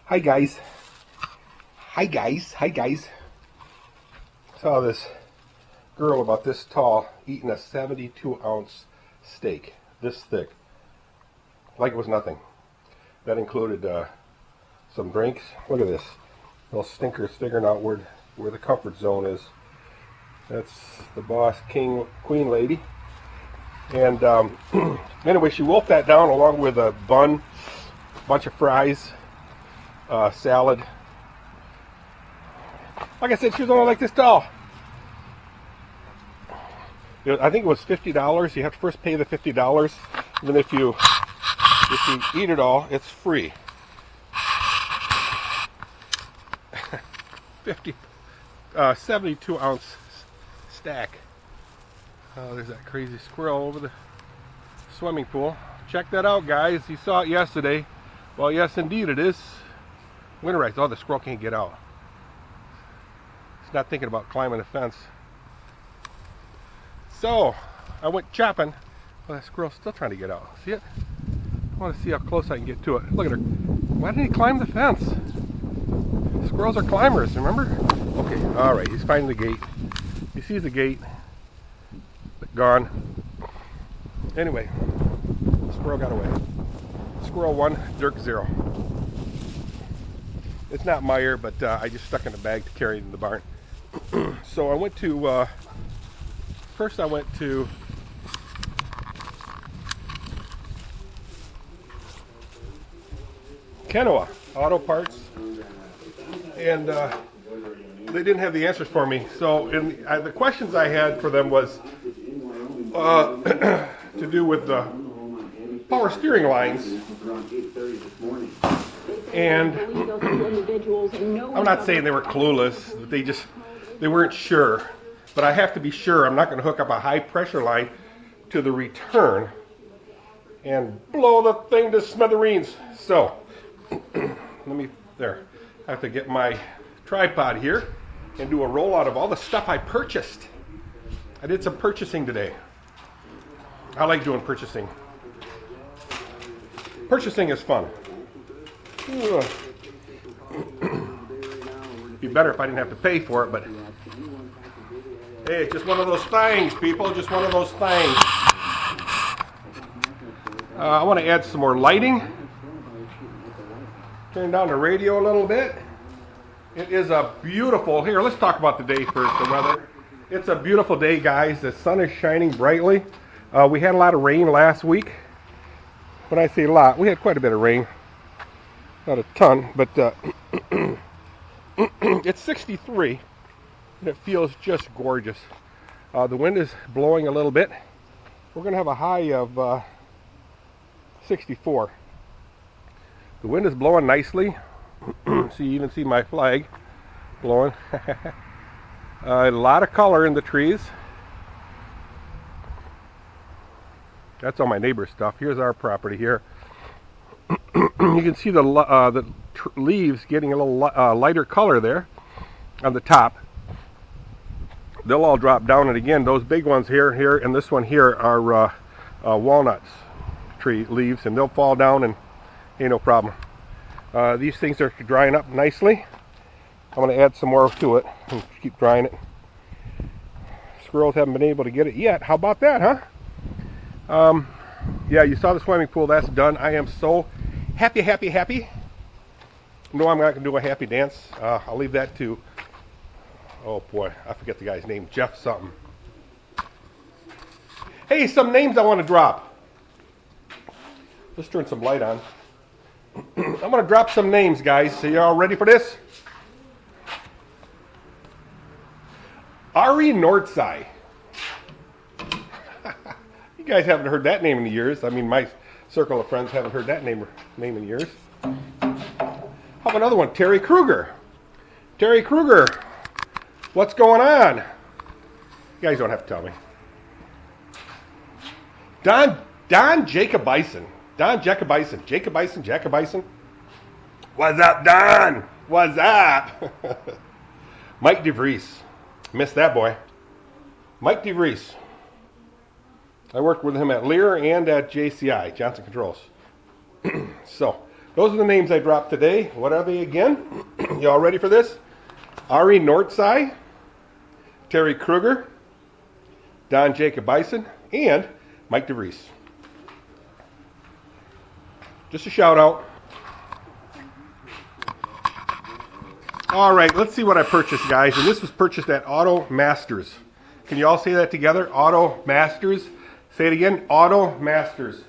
Hi guys. Hi guys. Hi guys. Saw this girl about this tall eating a 72-ounce steak, this thick, like it was nothing. That included some drinks. Look at this. Little stinkers figuring out where the comfort zone is. That's the boss queen lady. And anyway, she wolfed that down along with a bun, a bunch of fries, salad. Like I said, she was only like this tall. I think it was $50. You have to first pay the $50, and then if you eat it all, it's free. 72-ounce stack. Oh, there's that crazy squirrel over the swimming pool. Check that out, guys. You saw it yesterday. Well, yes, indeed, it is winterized. Oh, the squirrel can't get out. It's not thinking about climbing the fence. So, I went chopping. Well, that squirrel's still trying to get out. See it? I want to see how close I can get to it. Look at her. Why didn't he climb the fence? Squirrels are climbers, remember? Okay, alright, he's finding the gate. He sees the gate. But gone. Anyway, squirrel got away. Squirrel 1, Dirk 0. It's not Meyer, but I just stuck in a bag to carry it in the barn. So I went to, first I went to Kenowa Auto Parts, and they didn't have the answers for me. So the questions I had for them was to do with the power steering lines. And I'm not saying they were clueless, but they weren't sure. But I have to be sure I'm not going to hook up a high pressure line to the return and blow the thing to smithereens. So I have to get my tripod here and do a rollout of all the stuff I purchased. I did some purchasing today. I like doing purchasing. Purchasing is fun. It'd be better if I didn't have to pay for it, but hey, it's just one of those things, people. Just one of those things. I want to add some more lighting. Turn down the radio a little bit. It is a beautiful, here, let's talk about the day first, the weather. It's a beautiful day, guys. The sun is shining brightly. We had a lot of rain last week. When I say a lot, we had quite a bit of rain. Not a ton, but it's 63, and it feels just gorgeous. The wind is blowing a little bit. We're going to have a high of 64. The wind is blowing nicely. So you even see my flag blowing. A lot of color in the trees. That's all my neighbor's stuff. Here's our property here. You can see the leaves getting a little lighter color there on the top. They'll all drop down, and again, those big ones here, and this one here are walnuts tree leaves, and they'll fall down and ain't no problem. These things are drying up nicely. I'm going to add some more to it and keep drying it. Squirrels haven't been able to get it yet. How about that, huh? Yeah, you saw the swimming pool. That's done. I am so happy. No, I'm not going to do a happy dance. I'll leave that to, oh boy, I forget the guy's name. Jeff something. Hey, some names I want to drop. Let's turn some light on. I'm going to drop some names, guys. So you all ready for this? Ari Nordsai. You guys haven't heard that name in years. I mean, my circle of friends haven't heard that name in years. How about another one? Terry Kruger. Terry Kruger. What's going on? You guys don't have to tell me. Don Jacobison. Don Jacobison. Jacobison. What's up, Don? What's up? Mike DeVries. Missed that boy. Mike DeVries. I worked with him at Lear and at JCI, Johnson Controls. So, those are the names I dropped today. What are they again? Y'all ready for this? Ari Nortsai, Terry Kruger, Don Jacob Bison, and Mike DeVries. Just a shout out. All right, let's see what I purchased, guys. And this was purchased at Auto Masters. Can you all say that together? Auto Masters. Say it again. Auto Masters.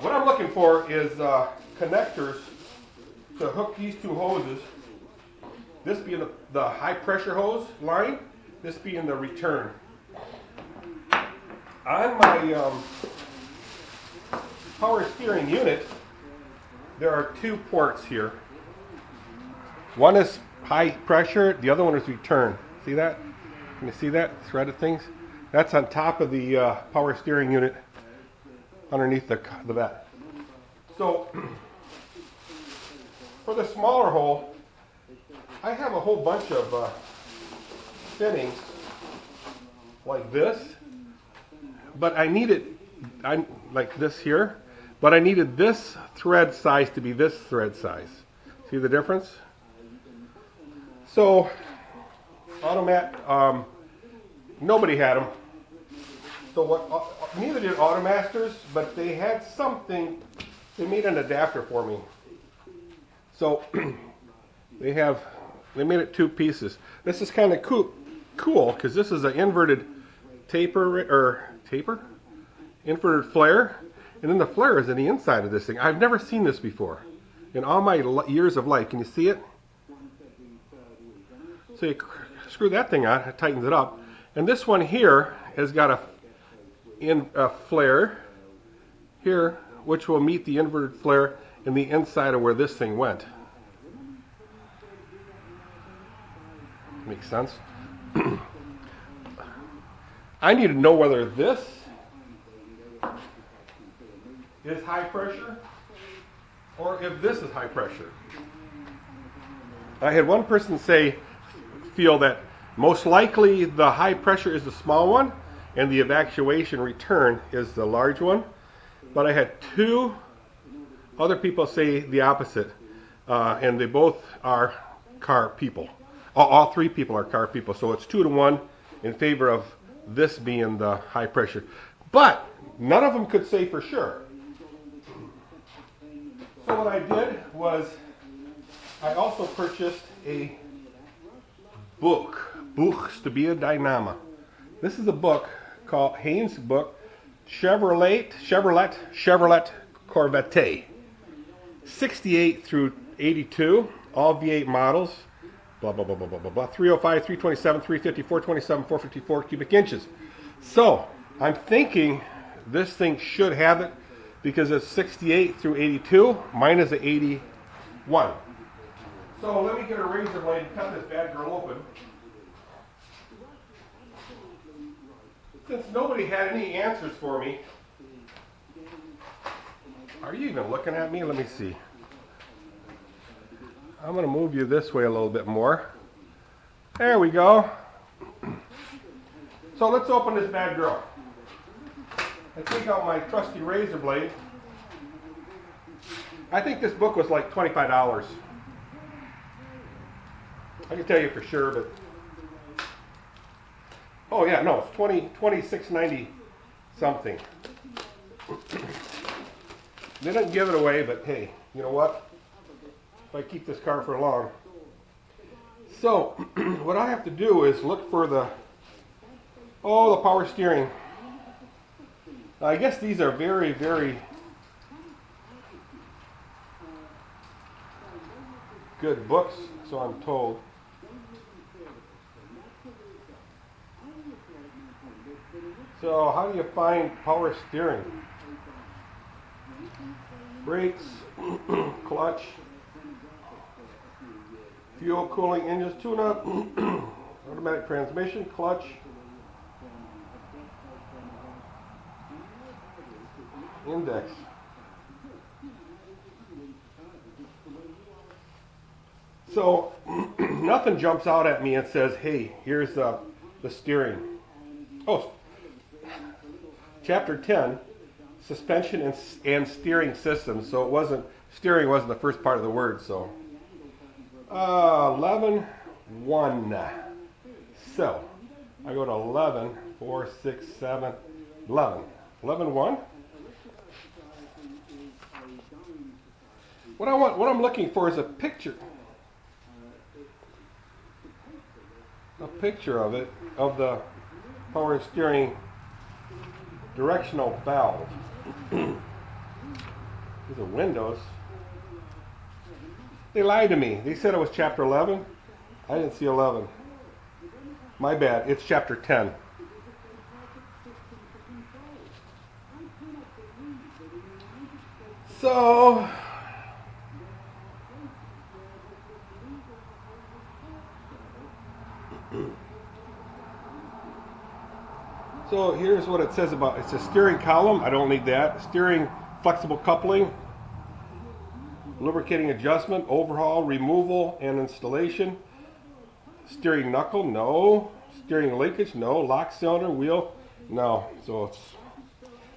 What I'm looking for is connectors to hook these two hoses. This being the high pressure hose line, this being the return. On my power steering unit, there are two ports here. One is high pressure, the other one is return. See that? Can you see that? Threaded things? That's on top of the power steering unit underneath the vat. So, for the smaller hole, I have a whole bunch of fittings like this, but I needed, like this here, but I needed this thread size to be this thread size. See the difference? So, Automat, nobody had them. So what? Neither did Automasters, but they had something. They made an adapter for me. So they made it two pieces. This is kind of cool because this is an inverted inverted flare, and then the flare is in the inside of this thing. I've never seen this before in all my years of life. Can you see it? So you screw that thing on, it tightens it up, and this one here has got a flare here, which will meet the inverted flare in the inside of where this thing went. Makes sense? I need to know whether this is high pressure or if this is high pressure. I had one person feel that most likely the high pressure is the small one and the evacuation return is the large one. But I had two other people say the opposite, and they both are car people. All three people are car people, so it's 2-to-1 in favor of this being the high pressure. But none of them could say for sure. So what I did was I also purchased a book, Buchs to be a Dynama. This is a book called Haynes' book, Chevrolet Corvette, 68 through 82, all V8 models, blah, blah, blah, blah, blah, blah, blah, 305, 327, 350, 427, 454 cubic inches. So, I'm thinking this thing should have it because it's 68 through 82, mine is an 81. So let me get a razor blade and cut this bad girl open. Since nobody had any answers for me, are you even looking at me? Let me see. I'm going to move you this way a little bit more. There we go. So let's open this bad girl. I take out my trusty razor blade. I think this book was like $25. I can tell you for sure, but oh yeah, no, it's $26.90 something. They didn't give it away, but hey, you know what? If I keep this car for long. So, what I have to do is look for the power steering. I guess these are very, very good books, so I'm told. So how do you find power steering? Brakes, clutch, fuel, cooling, engines, tune-up, automatic transmission, clutch, index. So nothing jumps out at me and says, hey, here's the steering. Oh, Chapter 10, suspension and steering systems. So it wasn't steering wasn't the first part of the word, so 11 1. So I go to 11 4 6 7 11 11 1. What I'm looking for is a picture of it, of the power steering directional valve. These are windows. They lied to me. They said it was chapter 11. I didn't see 11. My bad. It's chapter 10. So here's what it says about, it's a steering column. I don't need that. Steering flexible coupling, lubricating adjustment, overhaul, removal, and installation. Steering knuckle, no. Steering linkage, no. Lock cylinder, wheel, no. So it's,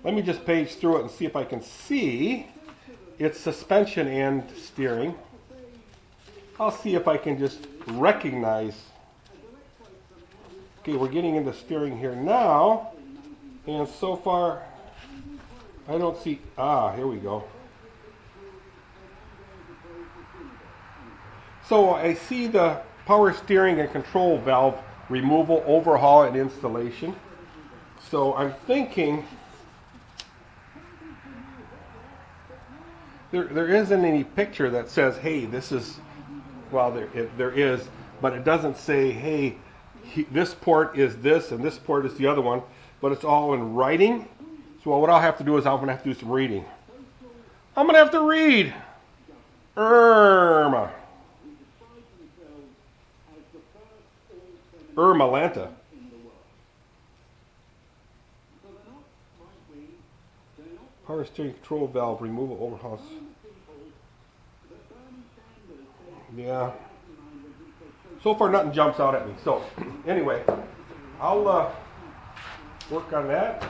let me just page through it and see if I can see. It's suspension and steering. I'll see if I can just recognize. Okay, we're getting into steering here now, and so far I don't see, here we go. So I see the power steering and control valve removal, overhaul, and installation. So I'm thinking there isn't any picture that says, hey, this is, well, there is, but it doesn't say, hey, this port is this and this port is the other one, but it's all in writing. So what I'll have to do is I'm going to have to do some reading. I'm going to have to read. Irma Lanta. Power steering control valve removal overhaul. Yeah. So far nothing jumps out at me. So anyway, I'll work on that.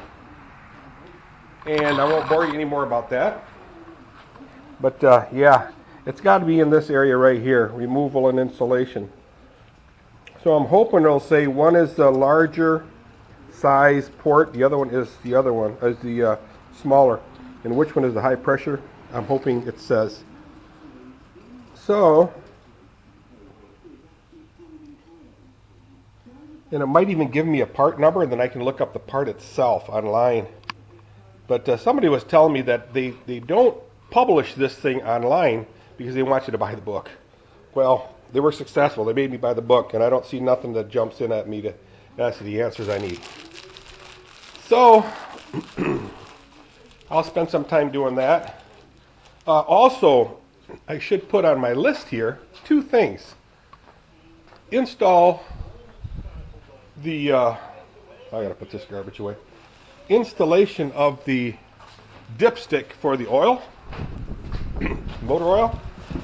And I won't bore you any more about that. But yeah, it's got to be in this area right here, removal and installation. So I'm hoping it'll say one is the larger size port, the other one is the smaller. And which one is the high pressure? I'm hoping it says. So, and it might even give me a part number, and then I can look up the part itself online. But somebody was telling me that they don't publish this thing online because they want you to buy the book. Well, they were successful. They made me buy the book, and I don't see nothing that jumps in at me to ask the answers I need. So, I'll spend some time doing that. Also, I should put on my list here 2 things. Install the, I gotta put this garbage away. Installation of the dipstick for the oil, motor oil,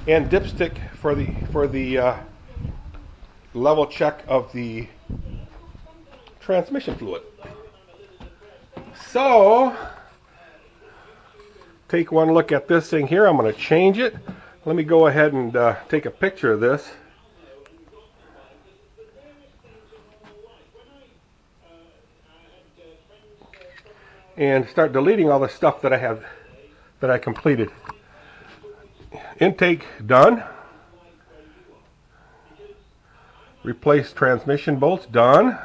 and dipstick for the level check of the transmission fluid. So, take one look at this thing here. I'm going to change it. Let me go ahead and take a picture of this. And start deleting all the stuff that I completed. Intake done. Replace transmission bolts done.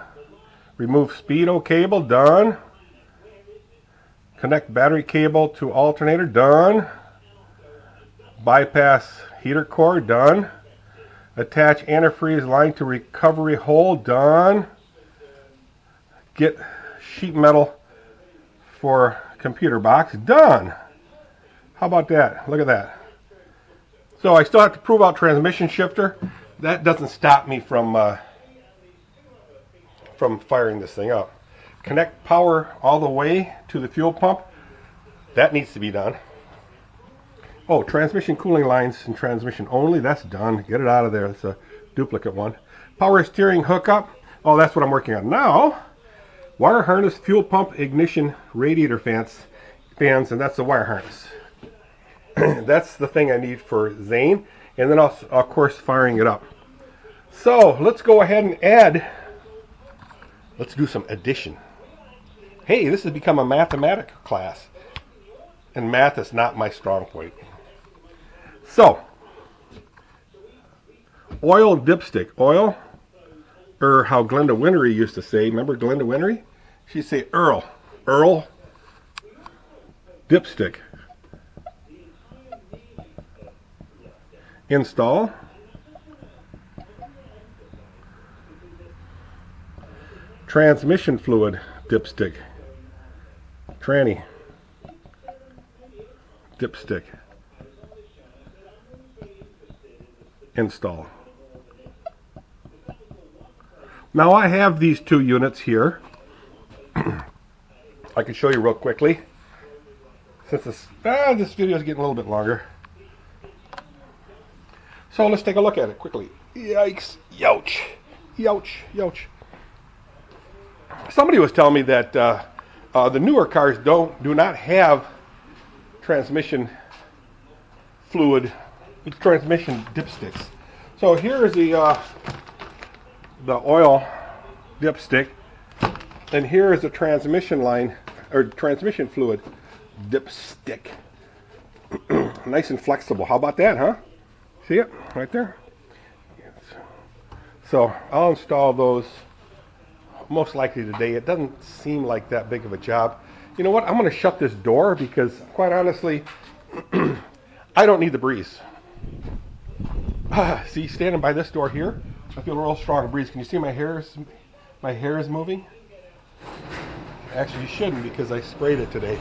Remove speedo cable done. Connect battery cable to alternator done. Bypass heater core done. Attach antifreeze line to recovery hole done. Get sheet metal for computer box done. How about that? Look at that. So I still have to prove out transmission shifter. That doesn't stop me from firing this thing up. Connect power all the way to the fuel pump. That needs to be done. Oh, transmission cooling lines and transmission only. That's done. Get it out of there. It's a duplicate one. Power steering hookup. Oh, that's what I'm working on now. Wire harness, fuel pump, ignition, radiator fans, and that's the wire harness. That's the thing I need for Zane. And then I'll, of course, firing it up. So let's go ahead and add. Let's do some addition. Hey, this has become a mathematics class. And math is not my strong point. So, oil dipstick. Oil, or how Glenda Winnery used to say. Remember Glenda Winnery? She'd say Earl. Earl dipstick. Install. Transmission fluid dipstick. Tranny dipstick. Install. Now I have these two units here. I can show you real quickly. Since this video is getting a little bit longer. So let's take a look at it quickly. Yikes. Youch. Youch. Youch. Somebody was telling me that the newer cars do not have transmission fluid, transmission dipsticks. So here is the oil dipstick, and here is the transmission line or transmission fluid dipstick. Nice and flexible. How about that, huh? See it right there? So I'll install those most likely today. It doesn't seem like that big of a job. You know what? I'm going to shut this door because, quite honestly, I don't need the breeze. See, standing by this door here, I feel a real strong breeze. Can you see my hair is moving? Actually, you shouldn't because I sprayed it today.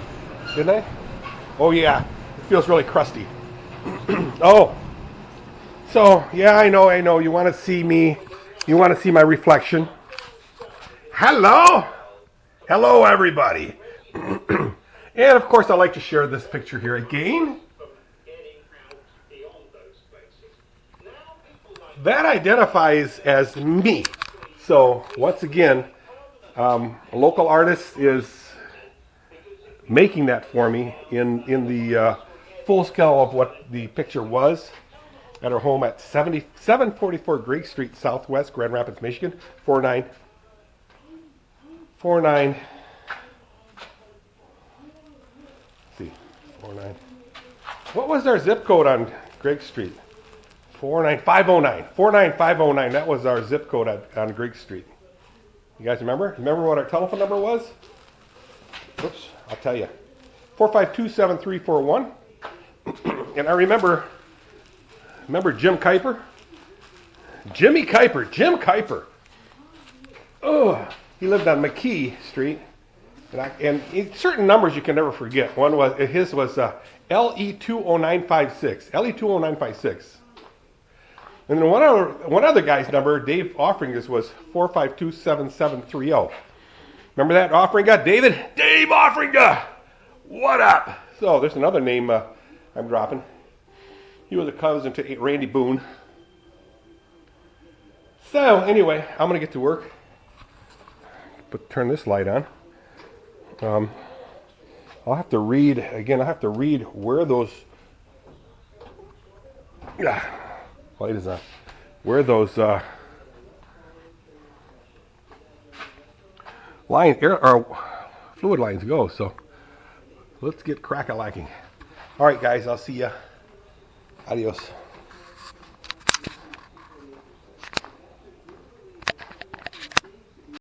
Didn't I? Oh, yeah. It feels really crusty. Oh. So, yeah, I know. You want to see me. You want to see my reflection. Hello. Hello, everybody. And, of course, I like to share this picture here again. That identifies as me. So, once again, a local artist is making that for me in the full scale of what the picture was at her home at 744 Greek Street, Southwest, Grand Rapids, Michigan, 49. See, 49. What was our zip code on Greek Street? 49509. 49509. That was our zip code on Greek Street. You guys remember? Remember what our telephone number was? Oops, I'll tell you. 452-7341. And I remember Jim Kuiper? Jim Kuiper. Oh, he lived on McKee Street. And certain numbers you can never forget. One was, his was LE20956. LE20956. And then one other guy's number, Dave Offringer's, was 452-7730. Remember that Offringer? David? Dave Offringer! What up? So there's another name I'm dropping. He was a cousin to Randy Boone. So anyway, I'm going to get to work. Turn this light on. I'll have to read, again, where those... light is on. Where those fluid lines go. So let's get crack-a-lacking. All right, guys, I'll see ya. Adios.